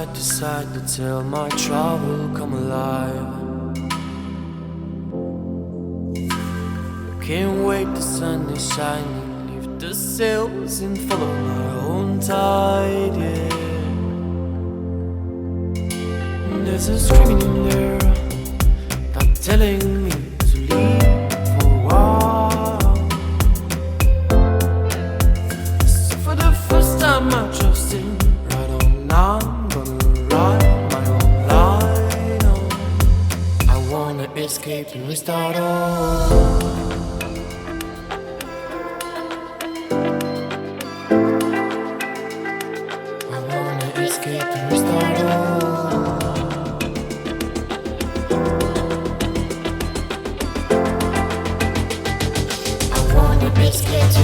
I decide to tell my trouble come alive. Can't wait, the sun is shining, leave the sails and follow my own tide, yeah. There's a screaming in there, not telling me to leave for a while. So for the first time I trust him, right on now I'm gonna ride my own line on. I wanna escape and restart all. I wanna escape and restart all. I wanna escape to